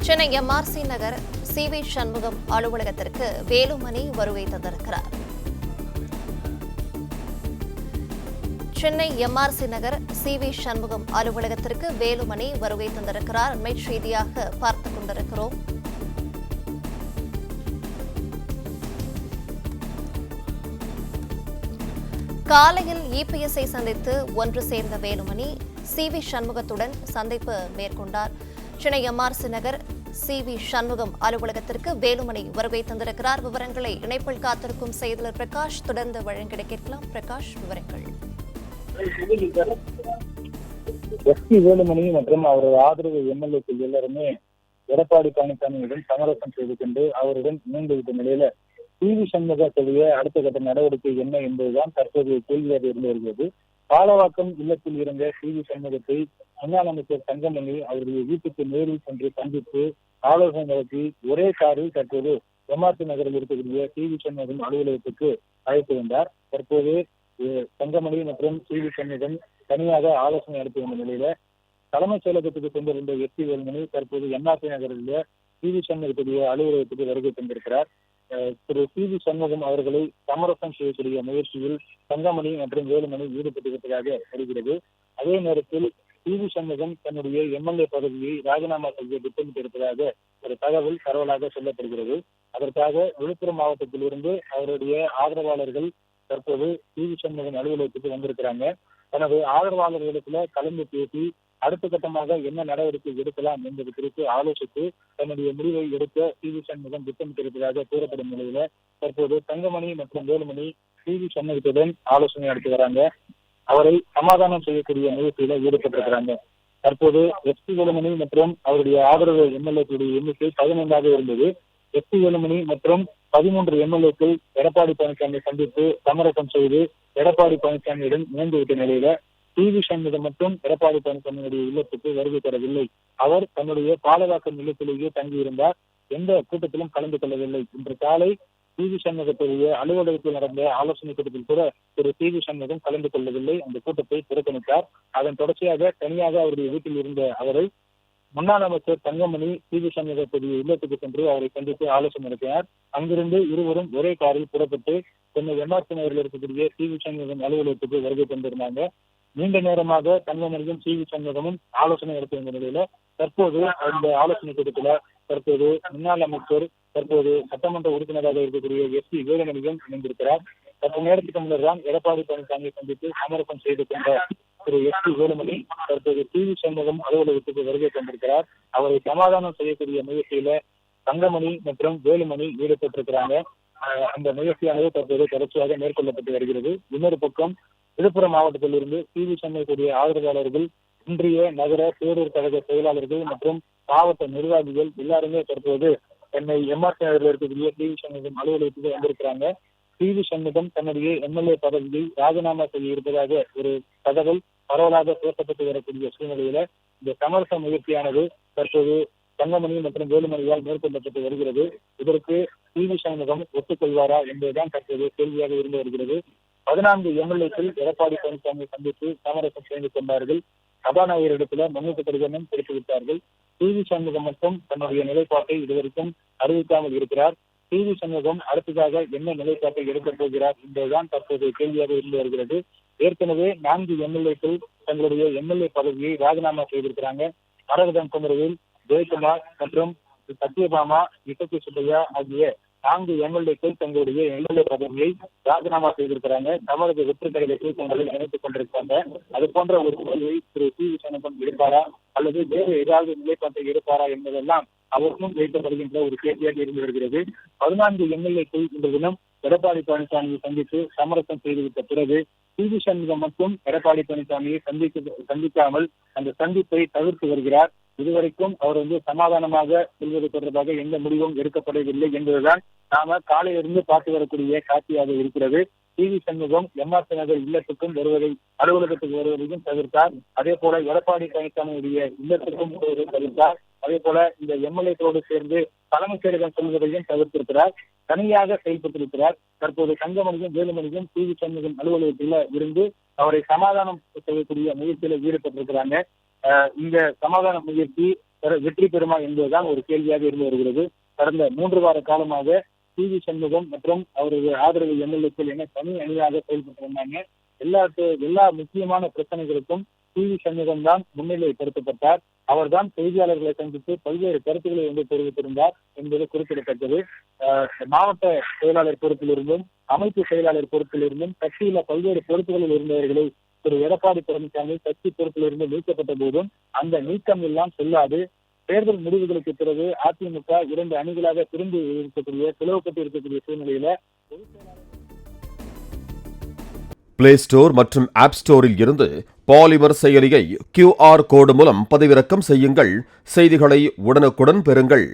Chennai MRC நகர் CV. Shanmugam அலுவலகத்திற்கு வேலுமணி வருகை தந்திருக்கிறார். சென்னை எம்ஆர்சி நகர் சி.வி. சண்முகம் அலுவலகத்திற்கு வேலுமணி வருகை தந்திருக்கிறார். அண்மை செய்தியாக பார்த்துக் கொண்டிருக்கிறோம். காலையில் இபிஎஸ்ஐ சந்தித்து ஒன்று சேர்ந்த வேலுமணி சி.வி. சண்முகத்துடன் சந்திப்பு மேற்கொண்டார். சென்னை எம்ஆர்சி நகர் சி.வி. சண்முகம் அலுவலகத்திற்கு வேலுமணி வருகை தந்திருக்கிறார். விவரங்களை இணைப்பில் காத்திருக்கும் செய்தியாளர் பிரகாஷ் தொடர்ந்து வழங்கிட கேட்கலாம். பிரகாஷ், விவரங்கள். எஸ்.பி. வேலுமணி மற்றும் அவரது ஆதரவு எம்எல்ஏக்கள் எல்லாருமே எடப்பாடி பழனிசாமியுடன் சமரசம் செய்து கொண்டு அவருடன் இணைந்துவிட்ட நிலையில சி.வி. சண்முக சொல்லிய அடுத்த கட்ட நடவடிக்கை என்ன என்பதுதான் தற்போதைய கேள்வியாக இருந்து வருகிறது. பாலவாக்கம் இல்லத்தில் இருந்த சி.வி. சண்முகத்தை முன்னாள் அமைச்சர் தங்கமணி அவருடைய வீட்டுக்கு நேரில் சென்று சந்தித்து ஆலோசனை நடத்தி ஒரே காரில் தற்போது எம்ஆர்சி நகரில் இருக்கக்கூடிய சி.வி. சண்முகம் அலுவலகத்துக்கு அழைத்து வந்தார். தற்போது தங்கமணி மற்றும் சி.வி. சண்முகம் தனியாக ஆலோசனை நடத்தி வந்த நிலையில தலைமைச் செயலகத்துக்கு சென்றிருந்த எஸ்.பி. வேலுமணி தற்போது எம்ஆர்சி நகரில் சி.வி. சண்முகத்துடைய அலுவலகத்துக்கு வருகை தந்திருக்கிறார். திரு சி.வி. சண்முகம் அவர்களை சமரசம் செய்யக்கூடிய முயற்சியில் தங்கமணி மற்றும் வேலுமணி ஈடுபட்டிருப்பதாக வருகிறது. அதே நேரத்தில் சி.வி. சண்முகம் தன்னுடைய எம்எல்ஏ பதவியை ராஜினாமா செய்ய திட்டமிட்டிருப்பதாக ஒரு தகவல் பரவலாக சொல்லப்படுகிறது. அதற்காக விழுப்புரம் மாவட்டத்தில் இருந்து அவருடைய ஆதரவாளர்கள் தற்போது சி.வி. சண்முகம் அலுவலகத்துக்கு வந்திருக்கிறாங்க. தனது ஆதரவாளர்களிடத்துல கலந்து பேசி அடுத்த கட்டமாக என்ன நடவடிக்கை எடுக்கலாம் என்பது குறித்து ஆலோசித்து தன்னுடைய முடிவை எடுக்க சி.வி. சண்முகம் திட்டமிட்டிருப்பதாக கூறப்படும் நிலையில தற்போது தங்கமணி மற்றும் வேலுமணி சி.வி. சண்முகத்துடன் ஆலோசனை நடத்தி வராங்க. அவரை சமாதானம் செய்யக்கூடிய முயற்சியில ஈடுபட்டிருக்கிறாங்க. தற்போது எஸ்.பி. வேலுமணி மற்றும் அவருடைய ஆதரவு எம்எல்ஏக்களுடைய எண்ணிக்கை 15 இருந்தது. எஸ்.பி. வேலுமணி மற்றும் 13 எம்எல்ஏக்கள் எடப்பாடி பழனிசாமி சந்தித்து சமரசம் செய்து எடப்பாடி பழனிசாமியுடன் இணைந்துவிட்ட நிலையில சி.வி. சண்முகம் மற்றும் எடப்பாடி பழனிசாமியுடைய இல்லத்துக்கு வருகை தரவில்லை. அவர் தன்னுடைய பாலவாக்கம் இல்லத்திலேயே தங்கியிருந்தார். எந்த கூட்டத்திலும் கலந்து கொள்ளவில்லை. இன்று காலை சி.வி. சண்முகத்துடைய அலுவலகத்தில் நடந்த ஆலோசனை கூட்டத்தில் கூட திரு சி.வி. சண்முகம் கலந்து கொள்ளவில்லை. அந்த கூட்டத்தை புறக்கணித்தார். அதன் தொடர்ச்சியாக தனியாக அவருடைய வீட்டில் இருந்த அவரை முன்னாள் அமைச்சர் தங்கமணி சி.வி. சண்முகத்துடைய இல்லத்துக்கு சென்று அவரை சந்தித்து ஆலோசனை நடத்தினார். அங்கிருந்து இருவரும் ஒரே காரில் புறப்பட்டு சென்னை எம்ஆர்சி நகரில் இருக்கக்கூடிய சி.வி. சண்முகம் அலுவலகத்துக்கு வருகை தந்திருந்தாங்க. நீண்ட நேரமாக தங்கமணியும் சி.வி. சண்முகமும் ஆலோசனை நடத்தி வந்த நிலையில தற்போது அந்த ஆலோசனை கூட்டத்தில் தற்போது முன்னாள் அமைச்சர் தற்போது சட்டமன்ற உறுப்பினராக இருக்கக்கூடிய எஸ்.பி. வேலுமணியும் இணைந்திருக்கிறார். சற்று நேரத்துக்கு முன்னர் தான் எடப்பாடி பழனிசாமியை சந்தித்து சமரசம் செய்து கொண்ட திரு எஸ்.பி. வேலுமணி தற்போது சி.வி. சண்முகம் அலுவலகத்துக்கு வருகை தந்திருக்கிறார். அவரை சமாதானம் செய்யக்கூடிய முயற்சியில தங்கமணி மற்றும் வேலுமணி ஈடுபட்டிருக்கிறாங்க. அந்த முயற்சியானது தற்போது தொடர்ச்சியாக மேற்கொள்ளப்பட்டு வருகிறது. இன்னொரு பக்கம் விழுப்புரம் மாவட்டத்தில் இருந்து சி.வி. சண்முகத்துடைய ஆதரவாளர்கள், இன்றைய நகர பேரூர் கழக செயலாளர்கள் மற்றும் மாவட்ட நிர்வாகிகள் எல்லாருமே தற்போது சென்னை எம்ஆர்சி நகரில் இருக்கக்கூடிய சி.வி. சண்முகம் அலுவலகத்துக்கு வந்திருக்கிறாங்க. சி.வி. சண்முகம் தன்னுடைய எம்எல்ஏ பதவியை ராஜினாமா செய்ய இருப்பதாக ஒரு தகவல் பரவலாக பேசப்பட்டு வரக்கூடிய சூழ்நிலையில இந்த சமரச முயற்சியானது தற்போது தங்கமணி மற்றும் வேலுமணியால் மேற்கொள்ளப்பட்டு வருகிறது. இதற்கு சி.வி. சண்முகம் ஒத்துக்கொள்வாரா என்பதுதான் தற்போது கேள்வியாக இருந்து வருகிறது. 14 எம்எல்ஏக்கள் எடப்பாடி பழனிசாமியை சந்தித்து சமரசம் செய்து கொண்டார்கள். சபாநாயகரிடத்துல மன்னிப்பு கடிதமும் தெரிவித்துவிட்டார்கள். சி.வி. சண்முகம் மட்டும் தன்னுடைய நிலைப்பாட்டை இதுவரைக்கும் அறிவிக்காமல் இருக்கிறார். சி.வி. சண்முகம் அடுத்ததாக என்ன நிலைப்பாட்டை எடுக்கப் போகிறார் என்பதுதான் தற்போது கேள்வியாக இருந்து வருகிறது. ஏற்கனவே 4 எம்எல்ஏக்கள் தங்களுடைய எம்எல்ஏ பதவியை ராஜினாமா செய்திருக்கிறாங்க. மரகதம் குமரவேல், ஜெயக்குமார் மற்றும் சத்யபாமா, இசக்கி சுப்பையா ஆகிய 4 எம்எல்ஏக்கள் தங்களுடைய எம்எல்ஏ பதவியை ராஜினாமா செய்திருக்கிறாங்க. தமிழக வெற்றி கழகத்தை தங்களில் இணைத்துக் கொண்டிருக்காங்க. அது போன்ற ஒரு பதவியை திரு சி.வி. சண்முகம் எடுப்பாரா அல்லது வேறு ஏதாவது நிலைப்பாட்டை எடுப்பாரா என்பதெல்லாம் அவருக்கும் வைக்கப்படுகின்ற ஒரு கேள்வியாக இருந்து வருகிறது. 14 எம்எல்ஏக்கள் இந்த தினம் எடப்பாடி பழனிசாமியை சந்தித்து சமரசம் செய்துவிட்ட பிறகு சி.வி. சண்முகம் மட்டும் எடப்பாடி பழனிசாமியை சந்திக்காமல் அந்த சந்திப்பை தவிர்த்து வருகிறார். இதுவரைக்கும் அவர் சமாதானமாக செல்வது தொடர்பாக எந்த முடிவும் எடுக்கப்படவில்லை என்பதுதான் நாம காலையிலிருந்து பார்த்து வரக்கூடிய காட்சியாக இருக்கிறது. சி.வி. சண்முகம் எம்ஆர்சி நகர் இல்லத்துக்கும் அலுவலகத்துக்கு வருவதையும் தவிர்த்தார். அதே போல எடப்பாடி பழனிசாமியுடைய இல்லத்துக்கும் வருவதை தவிர்த்தார். அதே போல இந்த எம்எல்ஏக்களோடு சேர்ந்து தலைமைச் செயலகம் செல்வதையும் தவிர்த்திருக்கிறார். தனியாக செயல்பட்டிருக்கிறார். தற்போது தங்கமணியும் வேலுமணியும் சி.வி. சண்முகம் அலுவலகத்தில் இருந்து அவரை சமாதானம் செய்யக்கூடிய முயற்சியில ஈடுபட்டிருக்கிறாங்க. இந்த சமாதான முயற்சி வெற்றி பெறுமா என்பதுதான் ஒரு கேள்வியாக இருந்து வருகிறது. கடந்த 3 வார காலமாக சி.வி. சண்முகம் மற்றும் அவரது ஆதரவு எம்எல்ஏக்கள் என தனி அணியாக செயல்பட்டு வந்தாங்க. எல்லா முக்கியமான பிரச்சனைகளுக்கும் சி.வி. சண்முகம் தான் முன்னிலைப்படுத்தப்பட்டார். அவர்தான் செய்தியாளர்களை சந்தித்து பல்வேறு கருத்துக்களை தெரிவித்திருந்தார் என்பது குறிப்பிடத்தக்கது. மாவட்ட செயலாளர் பொறுப்பிலிருந்தும் அமைப்பு செயலாளர் பொறுப்பிலிருந்தும் கட்சியில பல்வேறு பொறுப்புகளில் இருந்தவர்களை திரு எடப்பாடி பழனிசாமி கட்சி பொறுப்பிலிருந்து நீக்கப்பட்ட போதும் அந்த நீக்கம் எல்லாம் செல்லாது தேர்தல் முடிவுகளுக்கு பிறகு அதிமுக 2 அணிகளாக பிரிந்து பிளவுபட்டு இருக்கக்கூடிய சூழ்நிலையில பிளே ஸ்டோர் மற்றும் ஆப் ஸ்டோரில் இருந்து பாலிமர் செயலியை QR கோடு மூலம் பதிவிறக்கம் செய்யுங்கள். செய்திகளை உடனுக்குடன் பெறுங்கள்.